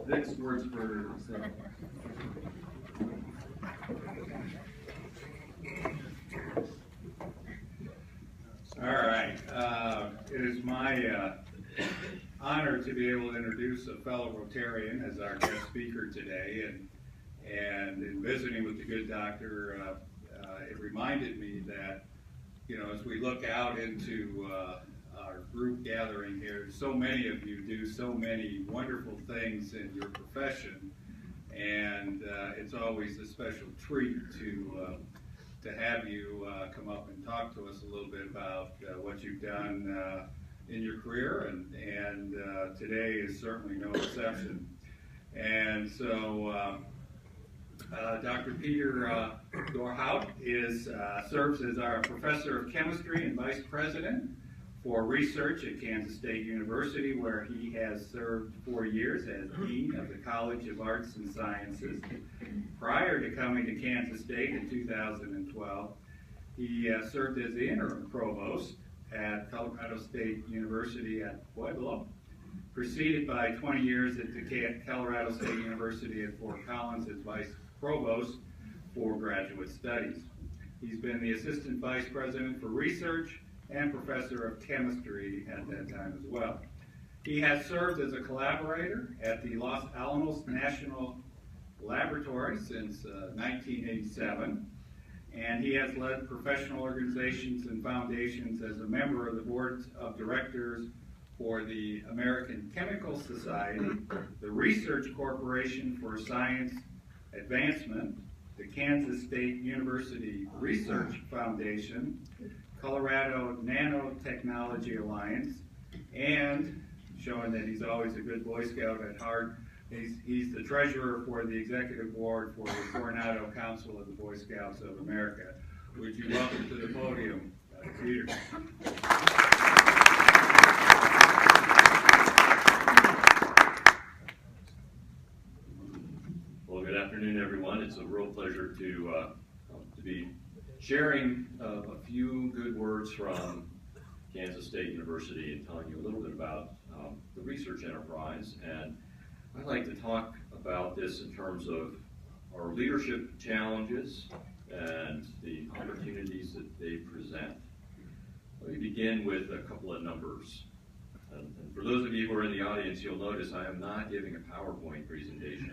Vic's words for himself. All right. It is my honor to be able to introduce a fellow Rotarian as our guest speaker today. And in visiting with the good doctor, it reminded me that, you know, as we look out into our group gathering here, so many of you do so many wonderful things in your profession, and it's always a special treat to have you come up and talk to us a little bit about what you've done in your career, and today is certainly no exception. And so Dr. Peter Dorhout serves as our professor of chemistry and vice president for research at Kansas State University, where he has served 4 years as dean of the College of Arts and Sciences. Prior to coming to Kansas State in 2012, he served as the interim provost at Colorado State University at Pueblo, preceded by 20 years at the Colorado State University at Fort Collins as vice provost for graduate studies. He's been the assistant vice president for research and professor of chemistry at that time as well. He has served as a collaborator at the Los Alamos National Laboratory since 1987, and he has led professional organizations and foundations as a member of the board of directors for the American Chemical Society, the Research Corporation for Science Advancement, the Kansas State University Research Foundation, Colorado Nanotechnology Alliance, and showing that he's always a good Boy Scout at heart, he's the treasurer for the executive board for the Coronado Council of the Boy Scouts of America. Would you welcome to the podium, Peter? Well, good afternoon, everyone. It's a real pleasure to be sharing a few good words from Kansas State University and telling you a little bit about the research enterprise. And I'd like to talk about this in terms of our leadership challenges and the opportunities that they present. Let me begin with a couple of numbers. And for those of you who are in the audience, you'll notice I am not giving a PowerPoint presentation.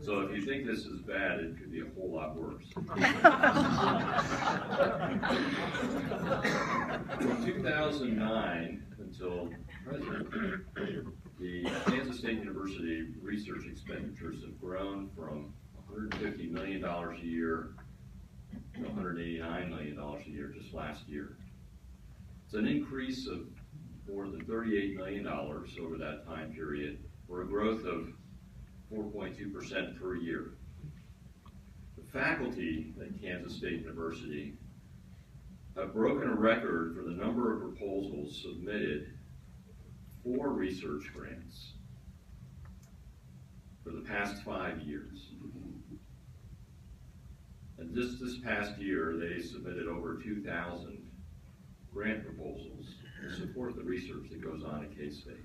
So if you think this is bad, it could be a whole lot worse. From 2009 until present, the Kansas State University research expenditures have grown from $150 million a year to $189 million a year just last year. It's an increase of more than $38 million over that time period, for a growth of 4.2% per year. The faculty at Kansas State University have broken a record for the number of proposals submitted for research grants for the past 5 years. And just this past year, they submitted over 2,000 grant proposals to support the research that goes on at K-State.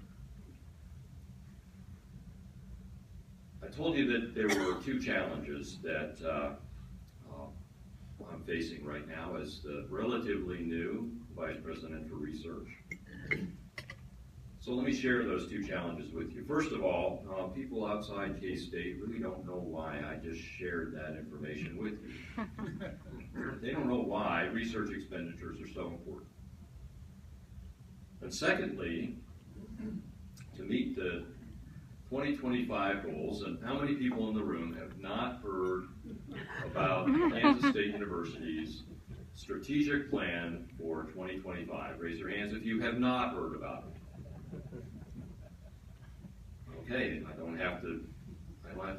I told you that there were two challenges that I'm facing right now as the relatively new Vice President for Research. So let me share those two challenges with you. First of all, people outside K-State really don't know why I just shared that information with you. They don't know why research expenditures are so important. And secondly, to meet the 2025 goals, and how many people in the room have not heard about Kansas State University's strategic plan for 2025? Raise your hands if you have not heard about it. Okay, I don't have to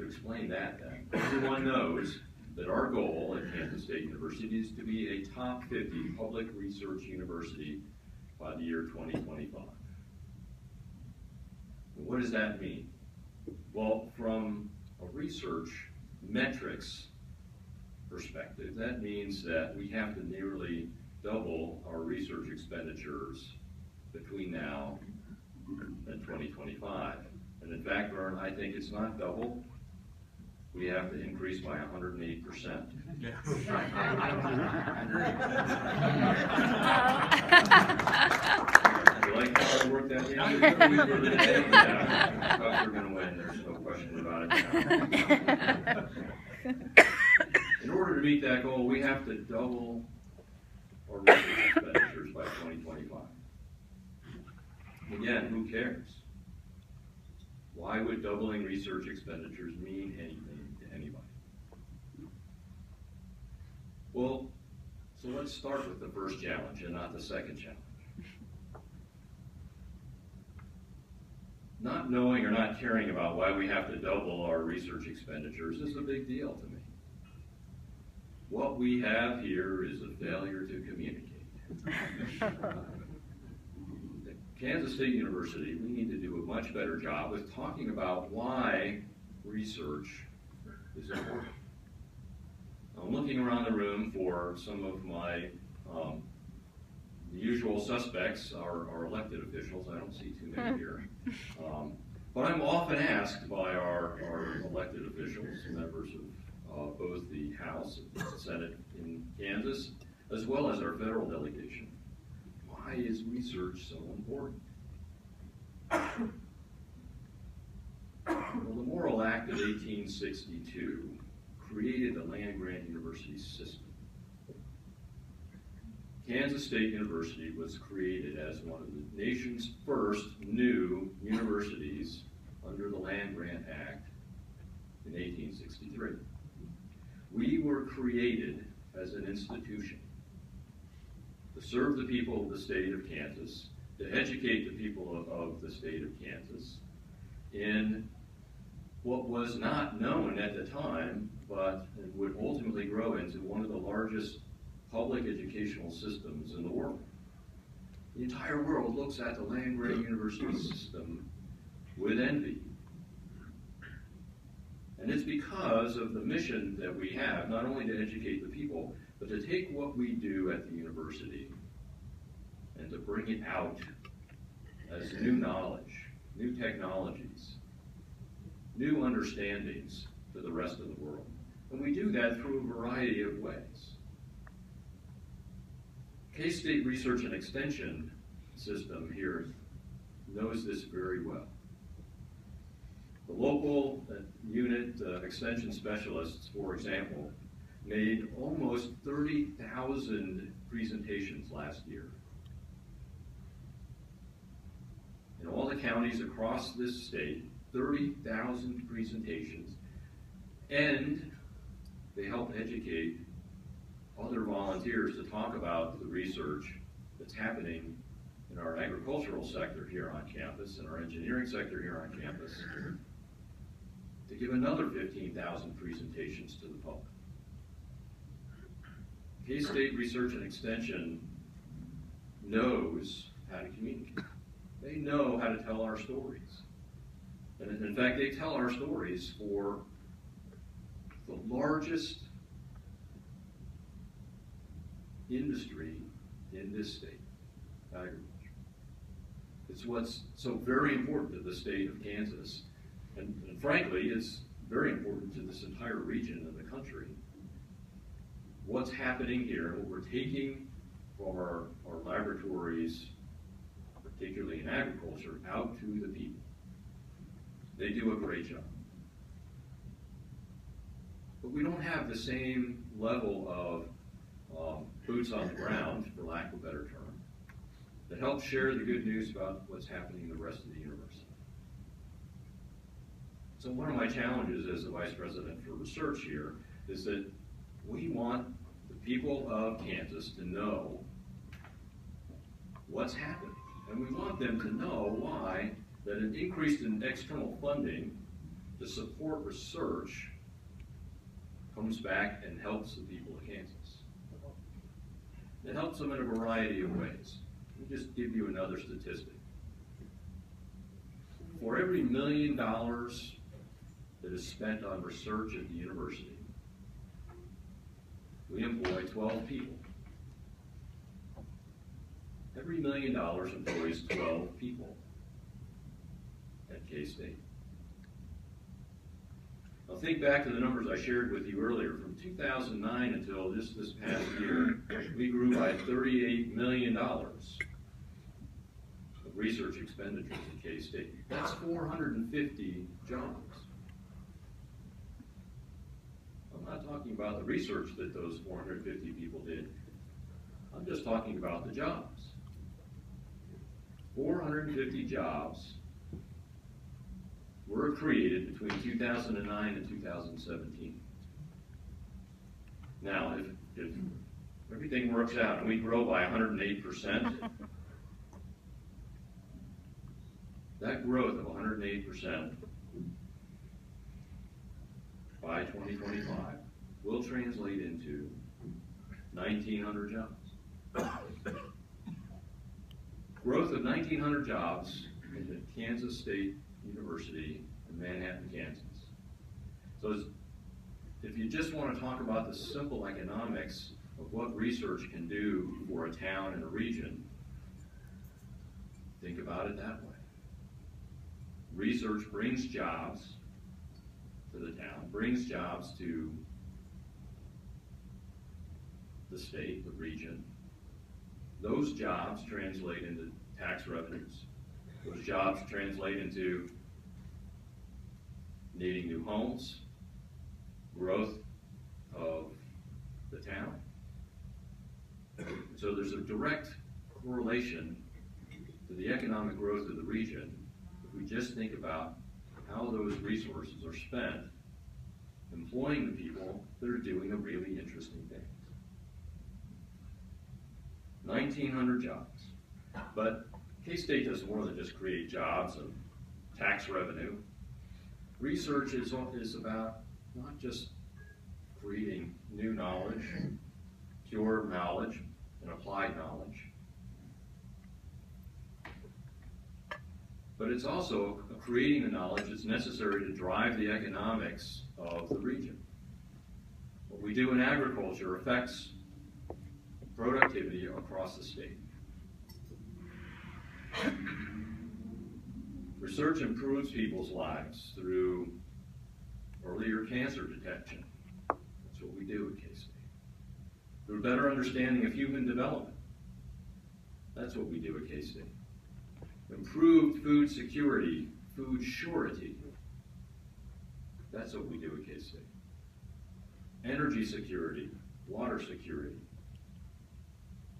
explain that then. Everyone knows that our goal at Kansas State University is to be a top 50 public research university by the year 2025. What does that mean? Well, from a research metrics perspective, that means that we have to nearly double our research expenditures between now and 2025. And in fact, Vern, I think it's not double. We have to increase by 108%. Yeah. You like how I worked that in? Yeah, Cubs are going to win. There's no question about it now. In order to meet that goal, we have to double our research expenditures by 2025. Again, who cares? Why would doubling research expenditures mean anything to anybody? Well, so let's start with the first challenge and not the second challenge. Not knowing or not caring about why we have to double our research expenditures is a big deal to me. What we have here is a failure to communicate. At Kansas State University, we need to do a much better job with talking about why research is important. I'm looking around the room for some of my the usual suspects, our elected officials. I don't see too many here. But I'm often asked by our elected officials, members of both the House and Senate in Kansas, as well as our federal delegation, why is research so important? Well, the Morrill Act of 1862 created the land-grant university system. Kansas State University was created as one of the nation's first new universities under the Land Grant Act in 1863. We were created as an institution to serve the people of the state of Kansas, to educate the people of the state of Kansas in what was not known at the time, but would ultimately grow into one of the largest public educational systems in the world. The entire world looks at the land-grant university system with envy. And it's because of the mission that we have, not only to educate the people, but to take what we do at the university and to bring it out as new knowledge, new technologies, new understandings to the rest of the world. And we do that through a variety of ways. K-State Research and Extension system here knows this very well. The local unit extension specialists, for example, made almost 30,000 presentations last year. In all the counties across this state, 30,000 presentations, and they help educate other volunteers to talk about the research that's happening in our agricultural sector here on campus and our engineering sector here on campus, to give another 15,000 presentations to the public. K-State Research and Extension knows how to communicate. They know how to tell our stories. And in fact, they tell our stories for the largest industry in this state, agriculture. It's what's so very important to the state of Kansas, and frankly, it's very important to this entire region of the country. What's happening here, what we're taking from our laboratories, particularly in agriculture, out to the people. They do a great job. But we don't have the same level of boots on the ground, for lack of a better term, that helps share the good news about what's happening in the rest of the university. So one of my challenges as the Vice President for Research here is that we want the people of Kansas to know what's happening. And we want them to know why that an increase in external funding to support research comes back and helps the people of Kansas. It helps them in a variety of ways. Let me just give you another statistic. For every $1 million that is spent on research at the university, we employ 12 people. Every $1 million employs 12 people at K-State. Now think back to the numbers I shared with you earlier. From 2009 until this past year, we grew by $38 million of research expenditures at K-State. That's 450 jobs. I'm not talking about the research that those 450 people did. I'm just talking about the jobs. 450 jobs were created between 2009 and 2017. Now, if everything works out and we grow by 108%, that growth of 108% by 2025 will translate into 1,900 jobs. Growth of 1,900 jobs in Kansas State University in Manhattan, Kansas. So if you just want to talk about the simple economics of what research can do for a town and a region, think about it that way. Research brings jobs to the town, brings jobs to the state, the region. Those jobs translate into tax revenues. Those jobs translate into needing new homes, growth of the town. So there's a direct correlation to the economic growth of the region if we just think about how those resources are spent employing the people that are doing the really interesting things. 1,900 jobs. But K-State does more than just create jobs and tax revenue. Research is about not just creating new knowledge, pure knowledge, and applied knowledge, but it's also creating the knowledge that's necessary to drive the economics of the region. What we do in agriculture affects productivity across the state. Research improves people's lives through earlier cancer detection. That's what we do at K-State. Through better understanding of human development. That's what we do at K-State. Improved food security, food surety. That's what we do at K-State. Energy security, water security.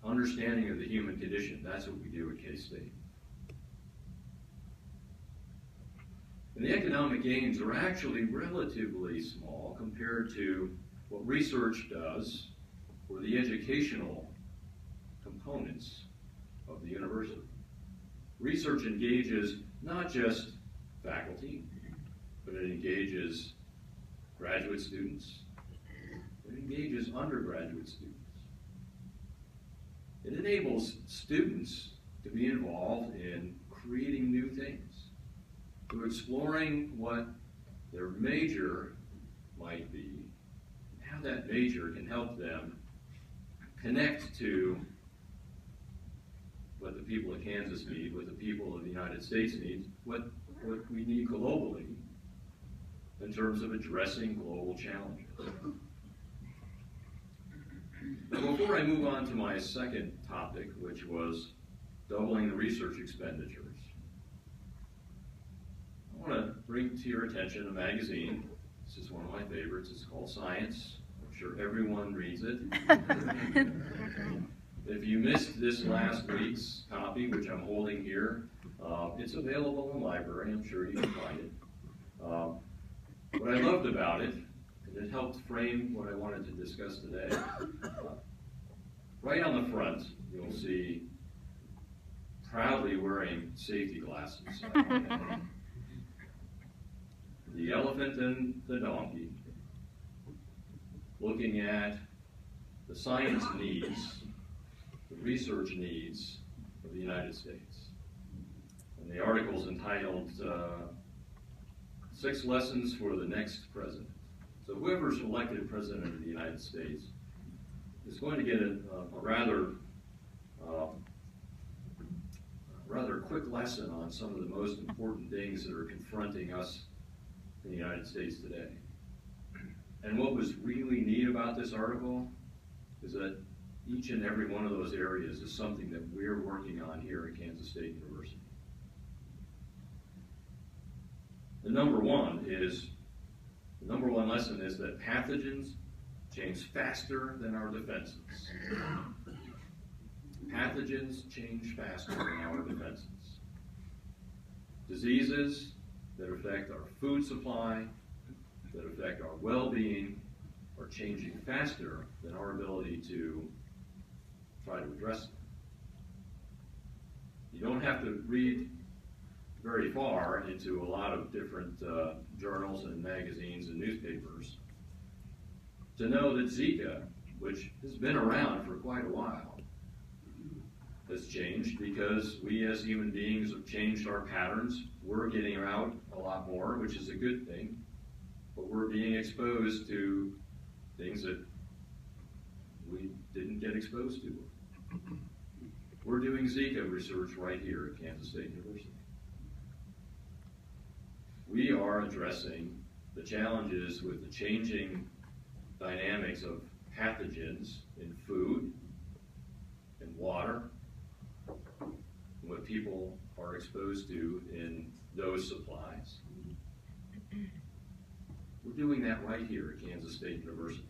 Understanding of the human condition. That's what we do at K-State. And the economic gains are actually relatively small compared to what research does for the educational components of the university. Research engages not just faculty, but it engages graduate students. It engages undergraduate students. It enables students to be involved in creating new things, to exploring what their major might be, and how that major can help them connect to what the people of Kansas need, what the people of the United States need, what we need globally in terms of addressing global challenges. Now, before I move on to my second topic, which was doubling the research expenditures, I want to bring to your attention a magazine. This is one of my favorites. It's called Science. I'm sure everyone reads it. If you missed this last week's copy, which I'm holding here, it's available in the library. I'm sure you can find it. What I loved about it, and it helped frame what I wanted to discuss today, right on the front, you'll see proudly wearing safety glasses. The elephant and the donkey, looking at the science needs, the research needs of the United States. And the article's entitled 6 Lessons for the Next President. So whoever's elected President of the United States is going to get a rather quick lesson on some of the most important things that are confronting us in the United States today. And what was really neat about this article is that each and every one of those areas is something that we're working on here at Kansas State University. The number one lesson is that pathogens change faster than our defenses. Pathogens change faster than our defenses. Diseases that affect our food supply, that affect our well-being, are changing faster than our ability to try to address them. You don't have to read very far into a lot of different journals and magazines and newspapers to know that Zika, which has been around for quite a while, has changed because we as human beings have changed our patterns. We're getting out a lot more, which is a good thing, but we're being exposed to things that we didn't get exposed to. We're doing Zika research right here at Kansas State University. We are addressing the challenges with the changing dynamics of pathogens in food, in water, and what people are exposed to in those supplies. We're doing that right here at Kansas State University.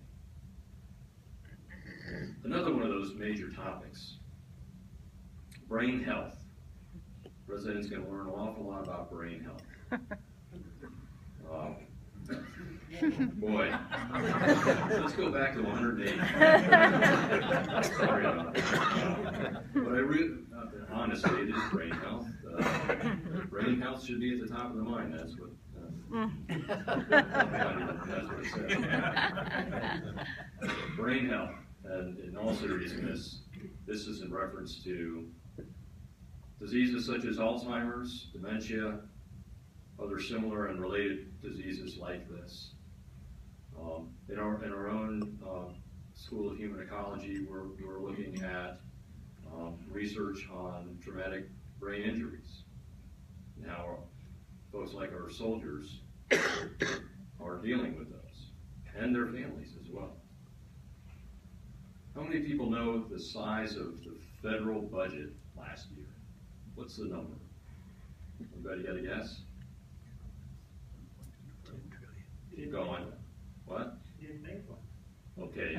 Another one of those major topics, brain health. The president's going to learn an awful lot about brain health. Boy, let's go back to 108. Sorry about that. But honestly, it is brain health. Brain health should be at the top of the mind. That's what it says. Brain health, and in all seriousness, this is in reference to diseases such as Alzheimer's, dementia, other similar and related diseases like this. In our own School of Human Ecology, we're looking at research on traumatic brain injuries. Now, folks like our soldiers are dealing with those, and their families as well. How many people know the size of the federal budget last year? What's the number? Anybody got a guess? Keep going. What? Okay.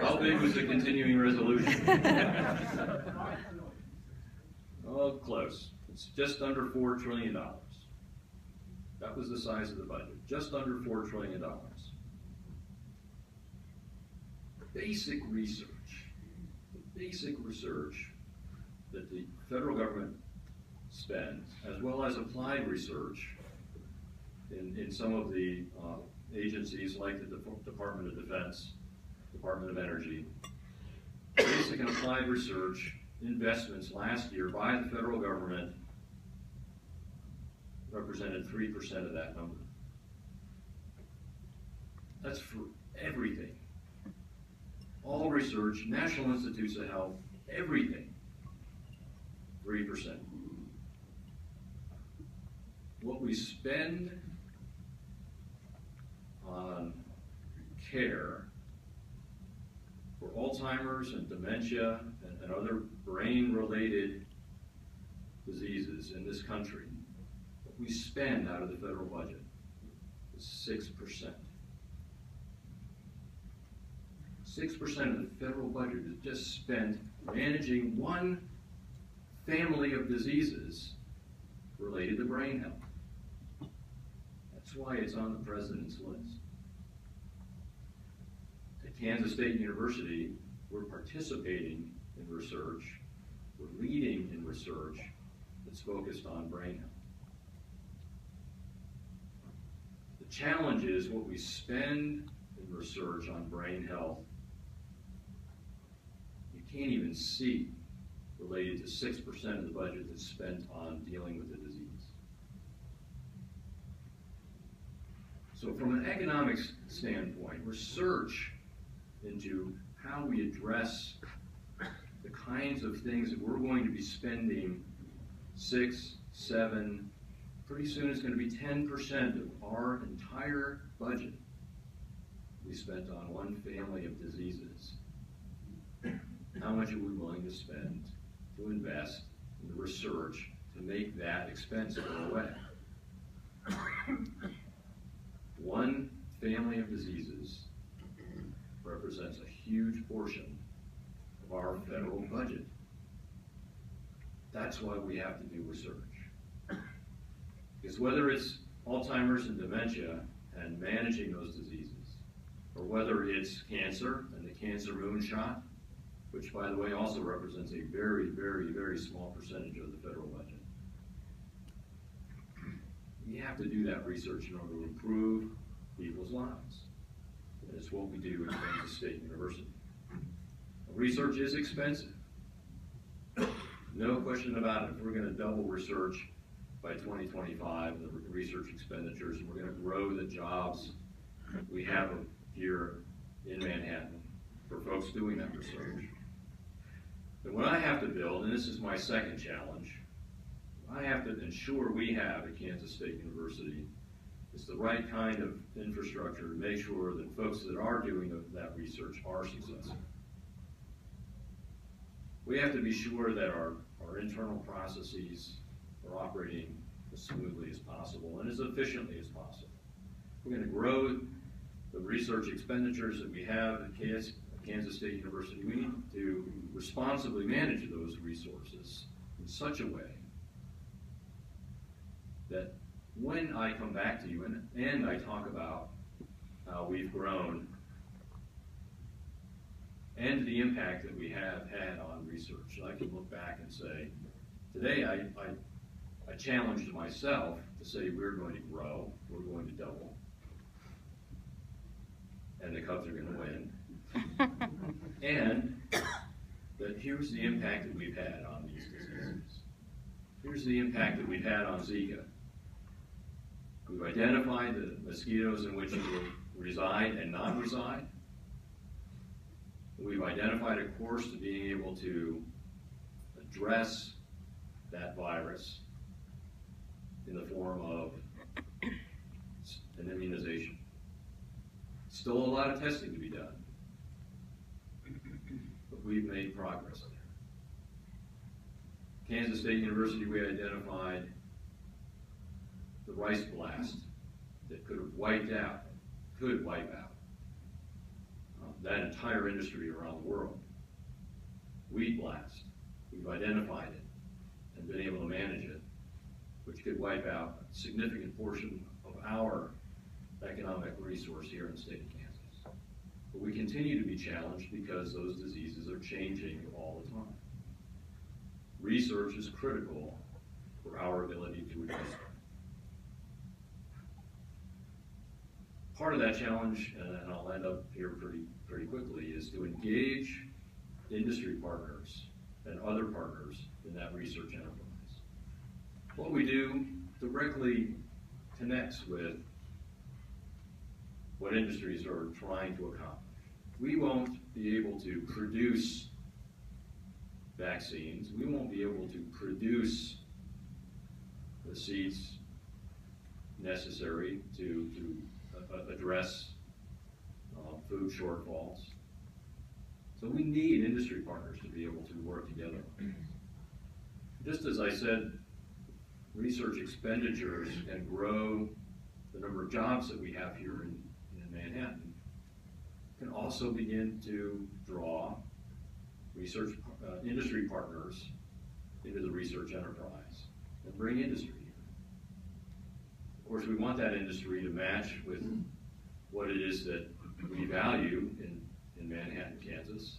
How big was the continuing resolution? Oh, close. It's just under $4 trillion. That was the size of the budget. Just under $4 trillion. Basic research that the federal government spends, as well as applied research in some of the agencies like the Department of Defense, Department of Energy. Basic and applied research investments last year by the federal government represented 3% of that number. That's for everything. All research, National Institutes of Health, everything, 3%. What we spend on care for Alzheimer's and dementia and other brain-related diseases in this country, what we spend out of the federal budget is 6%. 6% of the federal budget is just spent managing one family of diseases related to brain health. That's why it's on the president's list. At Kansas State University, we're participating in research, we're leading in research that's focused on brain health. The challenge is what we spend in research on brain health, you can't even see related to 6% of the budget that's spent on dealing with the disease. So from an economics standpoint, research into how we address the kinds of things that we're going to be spending 6-7% pretty soon it's going to be 10% of our entire budget we spent on one family of diseases. How much are we willing to spend to invest in the research to make that expense go away? One family of diseases represents a huge portion of our federal budget. That's why we have to do research. Because whether it's Alzheimer's and dementia and managing those diseases, or whether it's cancer and the cancer moonshot, which by the way also represents a very, very, very small percentage of the federal budget, we have to do that research in order to improve people's lives. And it's what we do at Kansas State University. Research is expensive. No question about it. If we're going to double research by 2025, the research expenditures, and we're going to grow the jobs we have here in Manhattan for folks doing that research. And what I have to build, and this is my second challenge, I have to ensure we have at Kansas State University is the right kind of infrastructure to make sure that folks that are doing that research are successful. We have to be sure that our internal processes are operating as smoothly as possible and as efficiently as possible. We're going to grow the research expenditures that we have at Kansas State University. We need to responsibly manage those resources in such a way that when I come back to you and I talk about how we've grown and the impact that we have had on research, I can look back and say, today I challenged myself to say we're going to grow, we're going to double, and the Cubs are going to win. And that here's the impact that we've had on these diseases. Here's the impact that we've had on Zika. We've identified the mosquitoes in which it will reside and not reside. We've identified a course to being able to address that virus in the form of an immunization. Still a lot of testing to be done, but we've made progress there. Kansas State University, we identified the rice blast that could wipe out that entire industry around the world. Wheat blast, we've identified it and been able to manage it, which could wipe out a significant portion of our economic resource here in the state of Kansas. But we continue to be challenged because those diseases are changing all the time. Research is critical for our ability to address them. Part of that challenge, and I'll end up here pretty quickly, is to engage industry partners and other partners in that research enterprise. What we do directly connects with what industries are trying to accomplish. We won't be able to produce vaccines. We won't be able to produce the seeds necessary to address food shortfalls. So we need industry partners to be able to work together. Just as I said, research expenditures can grow the number of jobs that we have here in Manhattan, can also begin to draw research industry partners into the research enterprise and bring industry here. Of course, we want that industry to match with what it is that we value in Manhattan, Kansas.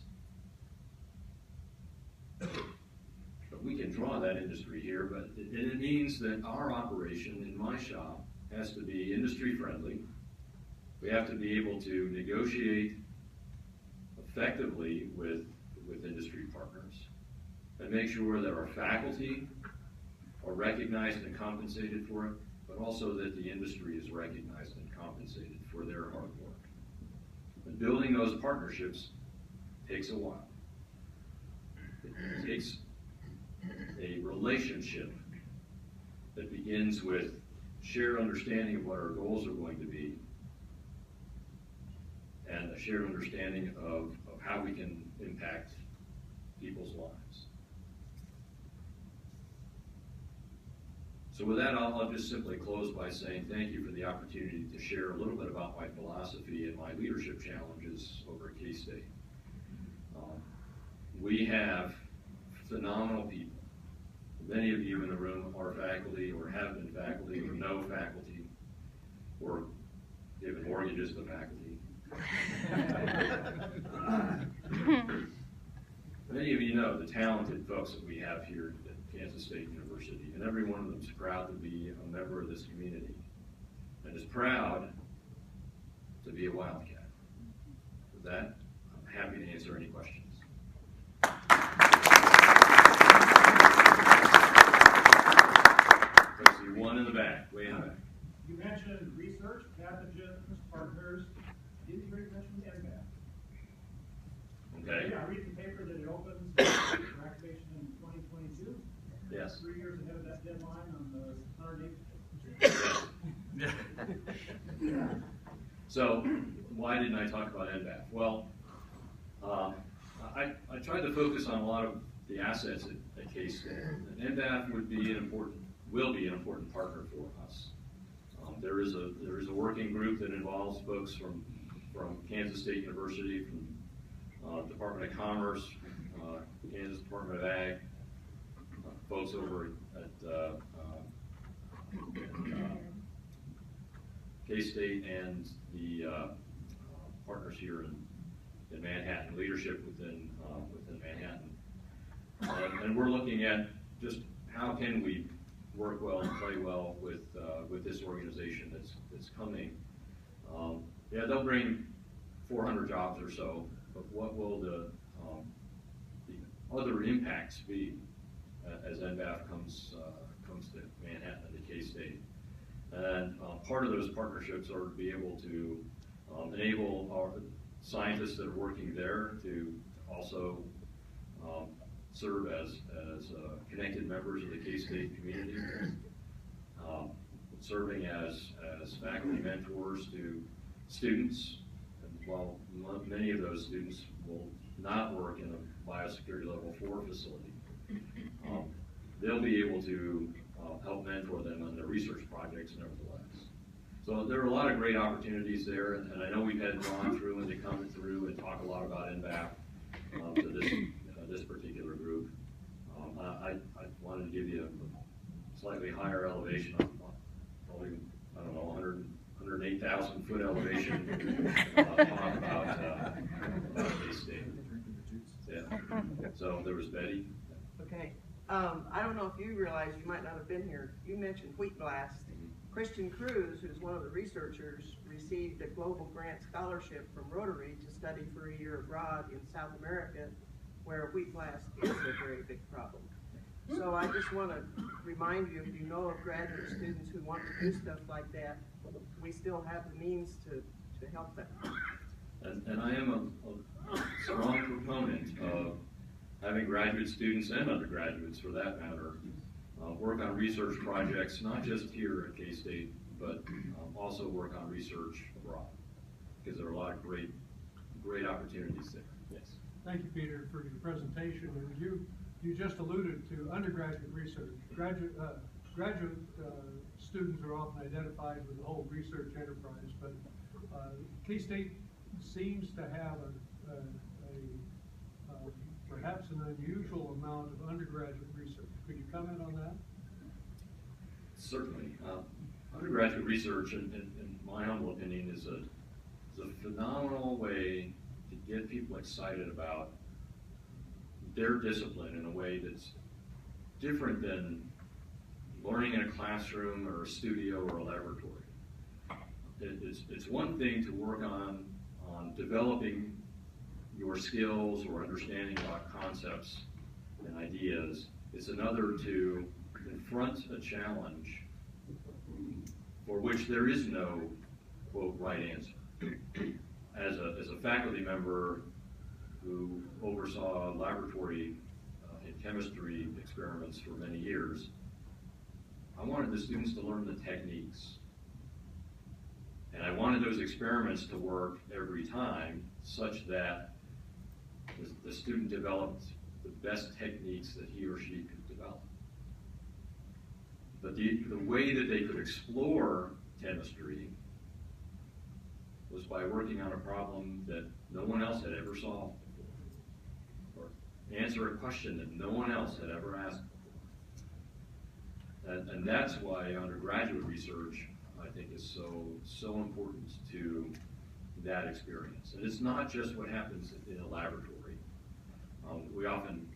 But we can draw that industry here, but it means that our operation in my shop has to be industry friendly. We have to be able to negotiate effectively with industry partners and make sure that our faculty are recognized and compensated for it, but also that the industry is recognized and compensated for their hard work. And building those partnerships takes a while. It takes a relationship that begins with shared understanding of what our goals are going to be and a shared understanding of how we can impact people's lives. So with that, I'll just simply close by saying thank you for the opportunity to share a little bit about my philosophy and my leadership challenges over at K-State. We have phenomenal people. Many of you in the room are faculty or have been faculty or know faculty or given mortgages to faculty. Many of you know the talented folks that we have here at Kansas State University, and every one of them is proud to be a member of this community and is proud to be a Wildcat. With that, I'm happy to answer any questions. Let's see, one in the back, way in the back. You mentioned research, pathogens, partners. Didn't you mention NBAP? Okay. Yeah, I read the paper that it opens for activation in 2022. Yes. 3 years ahead of that deadline on the 108. So, why didn't I talk about NBAP? Well, I tried to focus on a lot of the assets at K-State. And NBAP will be an important partner for us. There is a working group that involves folks from Kansas State University, from Department of Commerce, Kansas Department of Ag, folks over at K-State, and the partners here in Manhattan, leadership within Manhattan. And we're looking at just how can we work well and play well with this organization that's coming. Yeah, they'll bring 400 jobs or so, but what will the other impacts be as NBAF comes to Manhattan and to K-State? And part of those partnerships are to be able to enable our scientists that are working there to also serve as connected members of the K-State community, serving as faculty mentors to students. And while many of those students will not work in a biosecurity level 4 facility, they'll be able to help mentor them on their research projects nevertheless. So there are a lot of great opportunities there, and I know we've had Ron through and to come through and talk a lot about NBAP to this particular group. I wanted to give you a slightly higher elevation, probably, I don't know, 108,000 foot elevation, talk about K-State. Yeah. So there was Betty. Okay. I don't know if you realize, you might not have been here, you mentioned wheat blast. Christian Cruz, who's one of the researchers, received a global grant scholarship from Rotary to study for a year abroad in South America, where wheat blast is a very big problem. So I just want to remind you, if you know of graduate students who want to do stuff like that, we still have the means to help them. And I am a strong proponent of having graduate students and undergraduates, for that matter, work on research projects, not just here at K-State, but also work on research abroad, because there are a lot of great opportunities there. Yes. Thank you, Peter, for your presentation. And you just alluded to undergraduate research. Graduate students are often identified with the whole research enterprise, but K-State seems to have perhaps an unusual amount of undergraduate research. Could you comment on that? Certainly. Undergraduate research, in my humble opinion, is a phenomenal way to get people excited about their discipline in a way that's different than learning in a classroom or a studio or a laboratory. It's one thing to work on developing your skills or understanding about concepts and ideas. It's another to confront a challenge for which there is no, quote, right answer. As a faculty member who oversaw laboratory and chemistry experiments for many years, I wanted the students to learn the techniques. And I wanted those experiments to work every time such that the student developed the best techniques that he or she could develop. But the way that they could explore chemistry was by working on a problem that no one else had ever solved before, or answer a question that no one else had ever asked before. And that's why undergraduate research, I think, is so important to that experience. And it's not just what happens in a laboratory. We often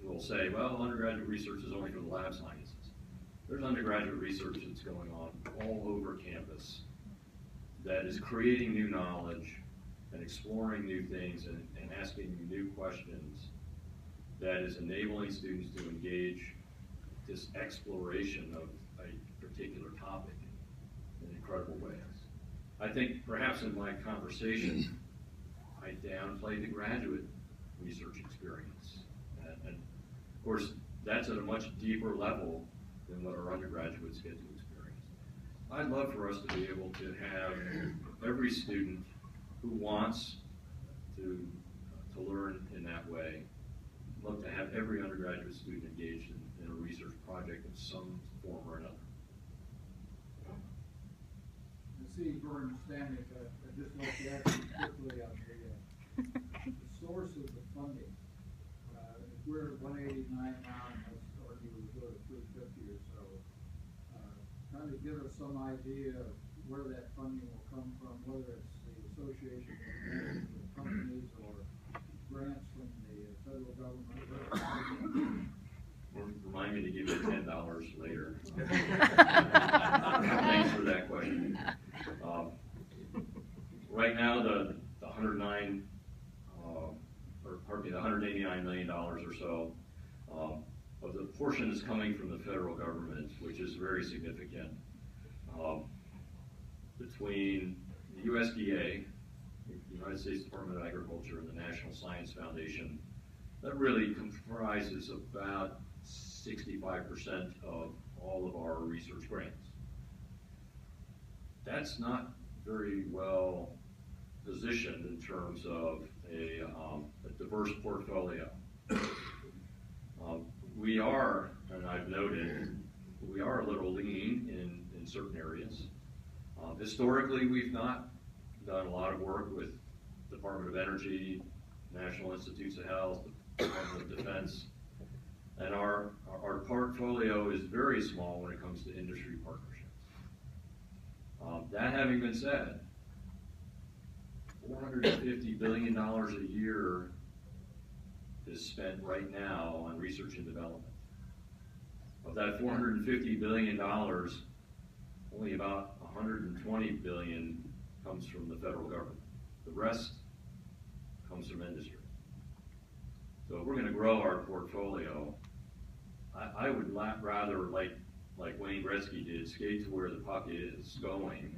will say, well, undergraduate research is only for the lab sciences. There's undergraduate research that's going on all over campus that is creating new knowledge and exploring new things and asking new questions that is enabling students to engage this exploration of a particular topic in incredible ways. I think perhaps in my conversation, I downplayed the graduate research experience. And of course, that's at a much deeper level than what our undergraduates get to experience. I'd love for us to be able to have every student who wants to learn in that way, love to have every undergraduate student engaged in a research project of some form or another. See, Gordon Stanek, I just want to ask you quickly on the source of the funding. If we're at 189 now, and let's argue we go to 350 or so, kind of give us some idea of where that funding will come from, whether it's the association with companies or grants from the federal government. Remind me to give you $10 later. Thanks for that question. Right now, the $189 million or so of the portion is coming from the federal government, which is very significant. Between the USDA, the United States Department of Agriculture, and the National Science Foundation, that really comprises about 65% of all of our research grants. That's not very well positioned in terms of a diverse portfolio. We are, and I've noted, we are a little lean in certain areas. Historically, we've not done a lot of work with Department of Energy, National Institutes of Health, Department of Defense, and our portfolio is very small when it comes to industry partnerships. That having been said, $450 billion a year is spent right now on research and development. Of that $450 billion, only about $120 billion comes from the federal government. The rest comes from industry. So if we're going to grow our portfolio, I would rather, like Wayne Gretzky did, skate to where the puck is going.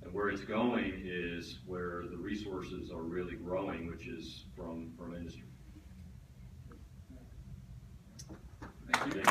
And where it's going is where the resources are really growing, which is from industry. Thank you.